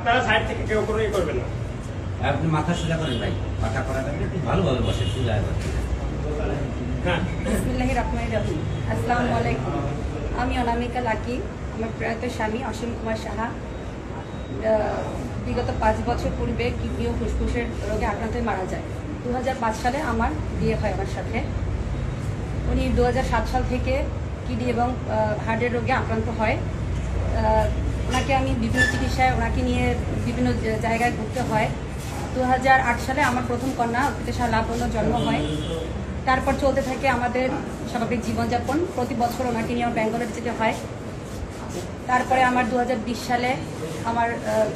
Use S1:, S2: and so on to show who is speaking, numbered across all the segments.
S1: আপনারা সাইড থেকে কেউ কোনো ই করবেন না।
S2: আপনি মাথা সোজা করেন ভাই, মাথা করা থাকলে একটু ভালোভাবে বসে সোজা বসে।
S1: হ্যাঁ,
S3: বিসমিল্লাহির রহমানির রহিম। আসসালামু আলাইকুম। আমি অনামিকা লাকি। আমার প্রয়াত স্বামী অসীম কুমার সাহা বিগত 5 বছর পূর্বে কিডনি ও ফুসফুসের রোগে আক্রান্ত হয়ে মারা যায়। 2005 সালে আমার বিয়ে হয় আমার সাথে। উনি 2007 সাল থেকে কিডনি এবং হার্টের রোগে আক্রান্ত হয়। ওনাকে আমি বিভিন্ন চিকিৎসায় ওনাকে নিয়ে বিভিন্ন জায়গায় ঘুরতে হয়। 2008 সালে আমার প্রথম কন্যা অর্পিতা লাবণ্যর জন্ম হয়। তারপর চলতে থাকে আমাদের স্বাভাবিক জীবনযাপন। প্রতি বছর ওনাকে নিয়ে আমার ব্যাঙ্গালোরে যেতে হয়। তারপরে আমার 2020 সালে আমার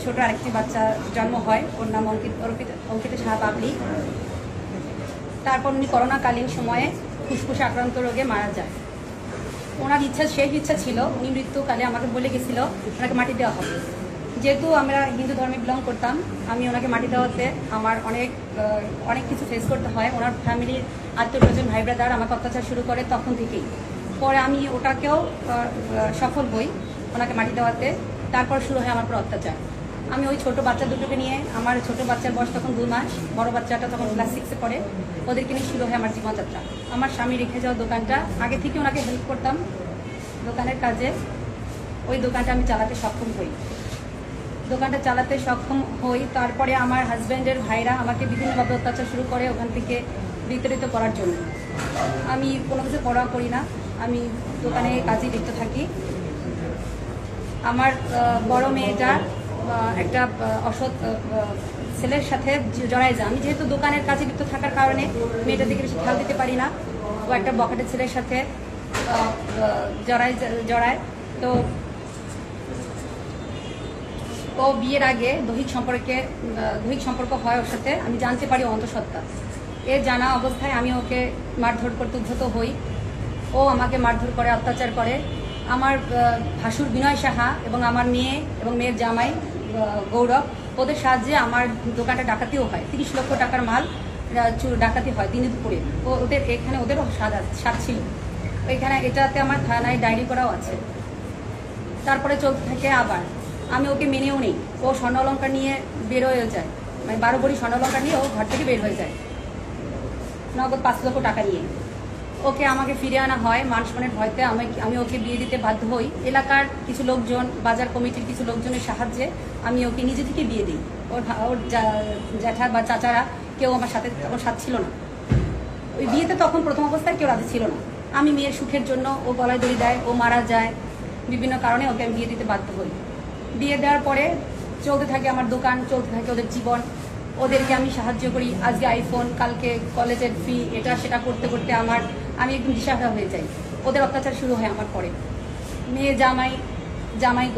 S3: ছোট আরেকটি বাচ্চা জন্ম হয়, ওর নাম অঙ্কিতা সাহা বাবলি। তারপর উনি করোনাকালীন সময়ে ফুসফুসে আক্রান্ত রোগে মারা যায়। ওনার শেষ ইচ্ছা ছিল, উনি মৃত্যুকালে আমাকে বলে গেছিল ওনাকে মাটি দেওয়া হবে। যেহেতু আমরা হিন্দু ধর্মে বিলং করতাম, আমি ওনাকে মাটি দেওয়াতে আমার অনেক কিছু ফেস করতে হয়। ওনার ফ্যামিলির আত্মীয় ভাই ব্রাদার আমাকে অত্যাচার শুরু করে তখন থেকেই। পরে আমি ওটাকেও সফল হই ওনাকে মাটি দেওয়াতে। তারপর শুরু হয় আমার উপর অত্যাচার। আমি ওই ছোট বাচ্চা দুটোকে নিয়ে, আমার ছোট বাচ্চার বয়স তখন 2 মাস, বড় বাচ্চাটা তখন ক্লাস 6-এ পড়ে, ওদেরকে নিয়ে শুরু হয় আমার জীবনযাত্রা। আমার স্বামী রেখে যাওয়া দোকানটা, আগে থেকে ওনাকে হেল্প করতাম দোকানের কাজে, ওই দোকানটা আমি চালাতে সক্ষম হই। তারপরে আমার হাজব্যান্ডের ভাইরা আমাকে বিভিন্নভাবে অত্যাচার শুরু করে ওখান থেকে বিতাড়িত করার জন্য। আমি কোনো কিছু পড়া করি না, আমি দোকানে কাজে লিপ্ত থাকি। আমার বড় মেয়েটা একটা অসৎ ছেলের সাথে জড়ায় যায়। আমি যেহেতু দোকানের কাজে লিপ্ত থাকার কারণে মেয়েটার দিকে বেশি খেয়াল দিতে পারি না। ও একটা বখাটে ছেলের সাথে জড়ায়। তো ও বিয়ের আগে দৈহিক সম্পর্ক হয় ওর সাথে। আমি জানতে পারি অন্তঃসত্ত্বা। এ জানা অবস্থায় আমি ওকে মারধর করতে উদ্ধত হই। ও আমাকে মারধর করে, অত্যাচার করে। আমার ভাসুর বিনয় সাহা এবং আমার মেয়ে এবং মেয়ের জামাই গৌরব, ওদের সাহায্যে আমার দোকানটা ডাকাতিও হয়। 30 লক্ষ টাকার মাল ডাকাতি হয় দিনে দুপুরে। ওদেরও স্বাদ ছিল এখানে। এটাতে আমার থানায় ডায়েরি করাও আছে। তারপরে চলতে থাকে আবার। আমি ওকে মেনেও নেই। ও স্বর্ণ অলঙ্কার নিয়ে বের হয়ে যায়, মানে 12 ভরি স্বর্ণ অলঙ্কার নিয়ে ও ঘর থেকে বের হয়ে যায় নগদ 5 লক্ষ টাকা নিয়ে। ওকে আমাকে ফিরে আনা হয় মান-সম্মানের ভয়তে। আমি ওকে বিয়ে দিতে বাধ্য হই। এলাকার কিছু লোকজন, বাজার কমিটির কিছু লোকজনের সাহায্যে আমি ওকে নিজে থেকে বিয়ে দিই। ওর জ্যাঠা বা চাচারা কেউ আমার সাথে তখন সাথ ছিল না। ওই বিয়েতে তখন প্রথম অবস্থায় কেউ রাজি ছিল না। আমি মেয়ের সুখের জন্য, ও গলায় দড়ি দেয়, ও মারা যায়, বিভিন্ন কারণে ওকে আমি বিয়ে দিতে বাধ্য হই। বিয়ে দেওয়ার পরে চলতে থাকে আমার দোকান, চলতে থাকে ওদের জীবন। ওদেরকে আমি সাহায্য করি। আজকে আইফোন, কালকে কলেজের ফি, এটা সেটা করতে করতে আমি একদম দিশাহারা হয়ে যাই। ওদের অত্যাচার শুরু হয় আমার পরে। মেয়ে জামাই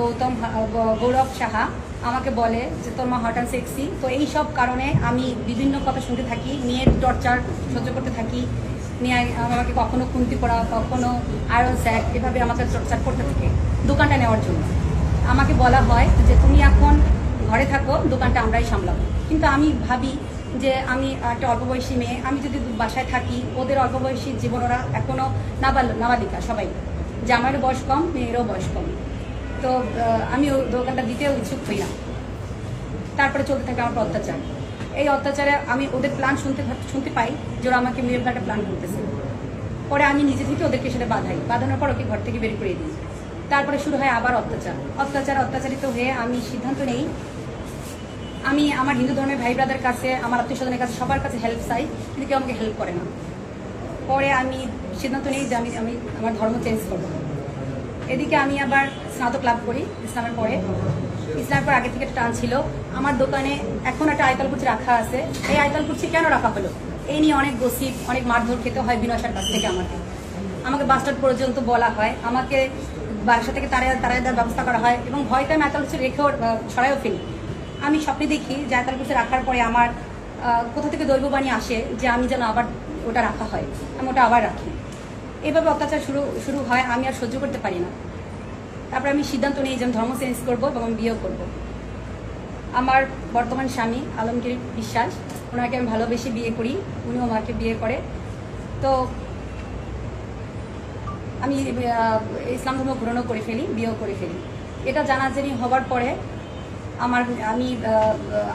S3: গৌরব সাহা আমাকে বলে যে তোর মা হট অ্যান্ড সেক্সি। তো এই সব কারণে আমি বিভিন্ন কথা শুনতে থাকি, মেয়ের টর্চার সহ্য করতে থাকি। মেয়ে আমাকে কখনো খুন্তি পড়া, কখনো আয়রন স্যাক, এভাবে আমাকে টর্চার করতে থাকে দোকানটা নেওয়ার জন্য। আমাকে বলা হয় যে তুমি এখন ঘরে থাকো, দোকানটা আমরাই সামলাবো। কিন্তু আমি ভাবি যে আমি একটা অল্প বয়সী মেয়ে, আমি যদি বাসায় থাকি, ওদের অল্প বয়সী জীবন, ওরা এখনও নাবালিকা সবাই, জামাইয়েরও বয়স কম, মেয়েরও বয়স কম। তো আমি ওই দোকানটা দিতেও ইচ্ছুক হই না। তারপরে চলতে থাকে আমার অত্যাচার। এই অত্যাচারে আমি ওদের প্ল্যান শুনতে পাই যে ওরা আমাকে মেরে ফেলার একটা প্ল্যান করতেছে। পরে আমি নিজে থেকে ওদেরকে সেটা বাঁধানোর পর ওকে ঘর থেকে বের করে দিই। তারপরে শুরু হয় আবার অত্যাচারিত হয়ে আমি সিদ্ধান্ত নেই আমি আমার হিন্দু ধর্মের ভাই ব্রাদার কাছে, আমার আত্মীয় স্বজনের কাছে, সবার কাছে হেল্প চাই, কিন্তু কেউ আমাকে হেল্প করে না। পরে আমি সিদ্ধান্ত নিই যে আমি আমার ধর্ম চেঞ্জ করবো। এদিকে আমি আবার স্নাতক লাভ করি ইসলামের পরে। ইসলামের পর আগে থেকে একটা টান ছিল। আমার দোকানে এখন একটা আয়তাল কুচি রাখা আছে। এই আয়তাল কুচি কেন রাখা হলো, এই নিয়ে অনেক গসিপ, অনেক মারধর খেতে হয় বিনয়সার কাছ থেকে। আমাকে বাসস্ট্যান্ড পর্যন্ত বলা হয়, আমাকে বাসা থেকে তাড়ায় দেওয়ার ব্যবস্থা করা হয়, এবং ভয়তে আমি আয়তাল কুচি রেখেও সরাইও ফেলি। আমি স্বপ্নে দেখি যে আয়তাল কুচি রাখার পরে আমার কোথা থেকে দৈববাণী আসে যে আমি যেন আবার ওটা রাখা হয়, আমি ওটা আবার রাখি। এভাবে অত্যাচার শুরু হয়। আমি আর সহ্য করতে পারি না। তারপরে আমি সিদ্ধান্ত নিই যে আমি ধর্ম চেঞ্জ করবো এবং আমি বিয়েও করবো। আমার বর্তমান স্বামী আলমগীর বিশ্বাস, ওনাকে আমি ভালোবেসে বিয়ে করি, উনিও আমাকে বিয়ে করে। তো আমি ইসলাম ধর্ম গ্রহণও করে ফেলি, বিয়েও করে ফেলি। এটা জানাজানি হবার পরে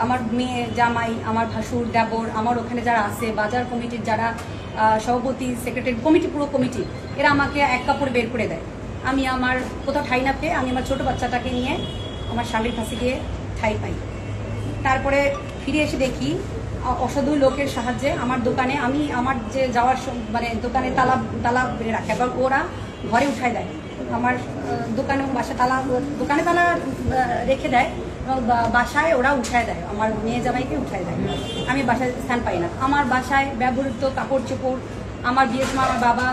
S3: আমার মেয়ে, জামাই, আমার ভাসুর, দেবর, আমার ওখানে যারা আছে, বাজার কমিটির যারা সভাপতি, সেক্রেটারি, পুরো কমিটি, এরা আমাকে এক কাপড়ে বের করে দেয়। আমি আমার কোথাও ঠাই না পেয়ে আমি আমার ছোট বাচ্চাটাকে নিয়ে আমার স্বামীর কাছে গিয়ে ঠাই পাই। তারপরে ফিরে এসে দেখি অসাধু লোকের সাহায্যে আমার দোকানে, আমি আমার যে যাওয়ার মানে দোকানে তালা বেড়ে রাখে, এবং ওরা ঘরে উঠায় দেয়। আমার দোকানে দোকানে তালা রেখে দেয় এবং বাসায় ওরা উঠায় দেয়, আমার মেয়ে জামাইকে উঠায় দেয়। আমি বাসায় স্থান পাই না। আমার বাসায় ব্যবহৃত কাপড় চোপড়, আমার বিয়ের সময় আমার বাবা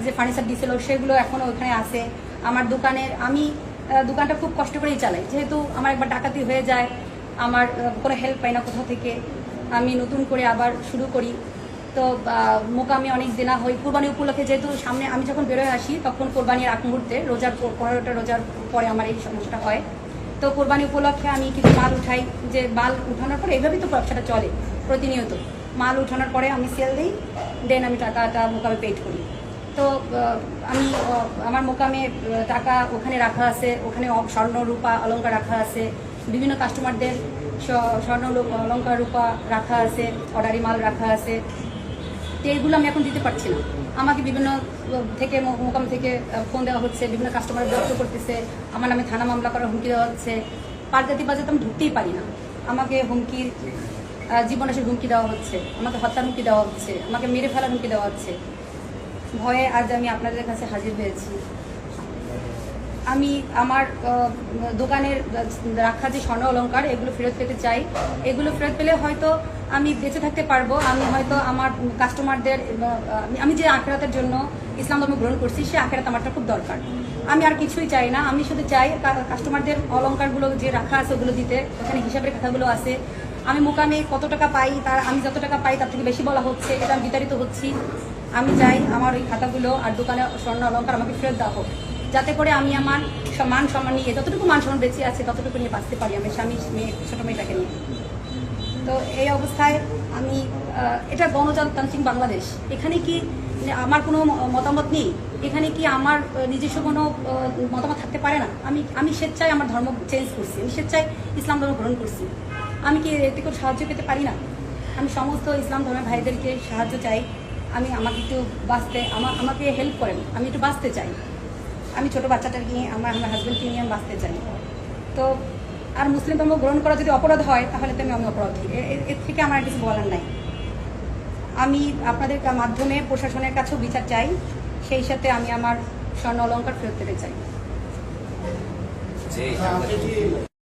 S3: যে ফার্নিচার দিয়েছিল সেগুলো এখনও ওখানে আছে। আমার আমি দোকানটা খুব কষ্ট করেই চালাই, যেহেতু আমার একবার ডাকাতি হয়ে যায়, আমার কোনো হেল্প পাই না কোথাও থেকে। আমি নতুন করে আবার শুরু করি। তো মোকামে অনেক দেনা হই কোরবানি উপলক্ষে, যেহেতু সামনে আমি যখন বেরোয় আসি তখন কোরবানির আগ মুহূর্তে রোজার 15টা রোজার পরে আমার এই সমস্যাটা হয়। তো কোরবানি উপলক্ষে আমি কিছু মাল উঠাই, যে মাল উঠানোর পরে এইভাবেই তো ব্যবসাটা চলে প্রতিনিয়ত। মাল উঠানোর পরে আমি সেল দিই, দেন আমি টাকাটা মোকামে পেড করি। তো আমি আমার মোকামে টাকা ওখানে রাখা আছে, ওখানে স্বর্ণ রূপা অলংকার রাখা আছে, বিভিন্ন কাস্টমারদের স্বর্ণ অলংকার রূপা রাখা আছে, অর্ডারি মাল রাখা আছে। তো এইগুলো আমি এখন দিতে পারছি না। আমাকে বিভিন্ন থেকে মোকাম থেকে ফোন দেওয়া হচ্ছে, বিভিন্ন কাস্টমার বিরক্ত করতেছে, আমার নামে থানা মামলা করার হুমকি দেওয়া হচ্ছে। পারজাতি বাজাতে আমি ঢুকতেই পারি না, আমাকে হুমকির জীবনাশের হুমকি দেওয়া হচ্ছে, আমাকে হত্যার হুমকি দেওয়া হচ্ছে, আমাকে মেরে ফেলার হুমকি দেওয়া হচ্ছে। ভয়ে আজ আমি আপনাদের কাছে হাজির হয়েছি। আমি আমার দোকানের রাখা যে স্বর্ণ অলংকার এগুলো ফেরত পেতে চাই। এগুলো ফেরত পেলে হয়তো আমি বেঁচে থাকতে পারবো। আমি হয়তো আমার কাস্টমারদের, আমি যে আখেরাতের জন্য ইসলাম ধর্ম গ্রহণ করছি সে আখেরাত আমারটা খুব দরকার। আমি আর কিছুই চাই না, আমি শুধু চাই কাস্টমারদের অলংকারগুলো যে রাখা আছে ওগুলো দিতে, ওখানে হিসাবের কথাগুলো আছে। আমি মোকামে কত টাকা পাই, আমি যত টাকা পাই তার থেকে বেশি বলা হচ্ছে, এটা আমি বিতাড়িত হচ্ছি। আমি চাই আমার ওই খাতাগুলো আর দোকানে স্বর্ণ অলংকার আমাকে ফেরত দেওয়া হোক, যাতে করে আমি আমার মান সম্মান নিয়ে, যতটুকু মান সম্মান বেঁচে আছে ততটুকু নিয়ে বাঁচতে পারি আমি স্বামী, মেয়ে, ছোটো মেয়েটাকে নিয়ে। তো এই অবস্থায় আমি এটা গণতান্ত্রিক বাংলাদেশ, এখানে কি আমার কোনো মতামত নেই? এখানে কি আমার নিজস্ব কোনো মতামত থাকতে পারে না? আমি স্বেচ্ছায় আমার ধর্ম চেঞ্জ করছি, আমি স্বেচ্ছায় ইসলাম ধর্ম গ্রহণ করছি। আমি কি এতে করে সাহায্য পেতে পারি না? আমি সমস্ত ইসলাম ধর্মের ভাইদেরকে সাহায্য চাই। আমাকে একটু বাঁচতে, আমাকে হেল্প করেন, আমি একটু বাঁচতে চাই। আমি ছোটো বাচ্চাটাকে নিয়ে, আমার হাজব্যান্ডকে নিয়ে আমি বাঁচতে চাই। তো আর মুসলিম ধর্ম গ্রহণ করা যদি অপরাধ হয় তাহলে তো আমি অপরাধী, এর থেকে আমার কিছু বলার নাই। আমি আপনাদের মাধ্যমে প্রশাসনের কাছেও বিচার চাই, সেই সাথে আমি আমার স্বর্ণ অলংকার ফেরত পেতে চাই।